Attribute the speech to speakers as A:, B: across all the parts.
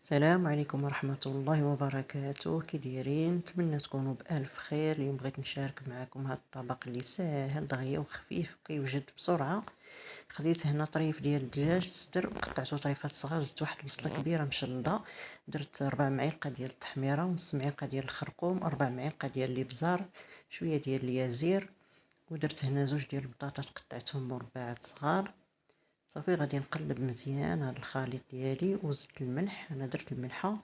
A: السلام عليكم ورحمة الله وبركاته. كي دايرين؟ نتمنى تكونوا بألف خير. اليوم بغيت نشارك معكم هذا الطبق اللي ساهل دغيا وخفيف وكيوجد بسرعة. خديت هنا طريف ديال الدجاج صدر وقطعته طريفات صغار، زدت واحد البصله كبيره مشلضه، درت 4 معالق ديال التحميره ونص معلقه ديال الخرقوم، 4 معالق ديال الابزار، شويه ديال اليازير، ودرت هنا 2 ديال البطاطا قطعتهم مربعات صغار. صافي غادي نقلب مزيان هذا الخليط ديالي وزدت الملح، انا درت الملحه.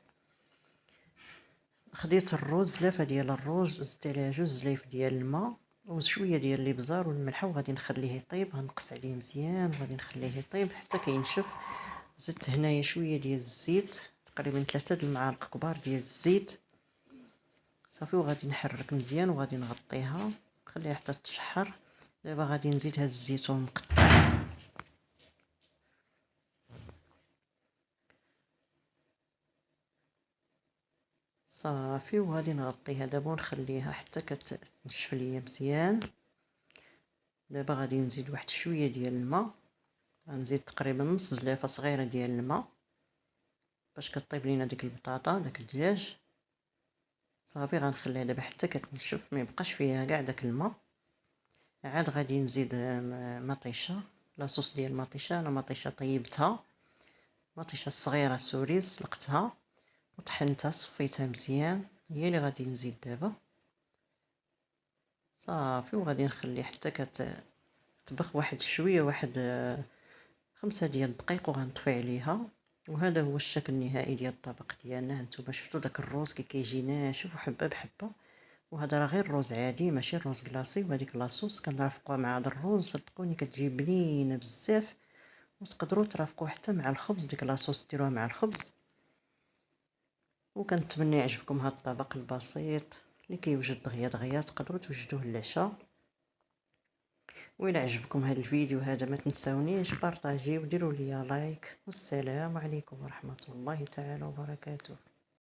A: خديت الروز، لافه ديال الروز، زدت عليها 2 زلايف ديال الماء وشويه ديال الابزار والملحه، وغادي نخليه يطيب. غنقص عليه مزيان وغادي نخليه يطيب حتى كينشف. زدت هنايا شويه ديال الزيت، تقريبا 3 المعالق كبار ديال الزيت. صافي وغادي نحرك مزيان وغادي نغطيها نخليها حتى تشحر. دابا غادي نزيد هذا الزيتون مقطع، صافي وغادي نغطيها دابا ونخليها حتى كتنشف ليا مزيان. دابا غادي نزيد واحد شويه ديال الماء، غنزيد تقريبا نص زلافه صغيره ديال الماء باش كطيب لينا ديك البطاطا داك الدجاج. صافي غنخليها دابا حتى كتنشف، ما يبقاش فيها كاع داك الماء. عاد غادي نزيد مطيشه، لاصوص ديال مطيشه. انا مطيشه طيبتها، مطيشه صغيره سوري، سلقتها وطحنتها صفيتها مزيان، هي اللي غادي نزيد دابا. صافي وغادي نخلي حتى كتطبخ واحد شويه، واحد 5 ديال الدقائق وغنطفي عليها. وهذا هو الشكل النهائي ديال الطبق ديالنا. هانتوما شفتوا داك الروز كيجي ناشف وحبه بحبه، وهذا راه غير الروز عادي ماشي الروز كلاصي. وهذيك لاصوص كنرافقوها مع هذا الروز، صدقوني كتجي بنينه بزاف. وتقدروا ترافقوه حتى مع الخبز، ديك لاصوص ديروها مع الخبز. وكنتمنى يعجبكم هذا الطبق البسيط اللي كيوجد دغيا دغيا، تقدروا توجدوه للعشاء. وإلا عجبكم هذا الفيديو هذا ما تنساونيش بارطاجيو وديروا لي لايك، والسلام عليكم ورحمة الله تعالى وبركاته.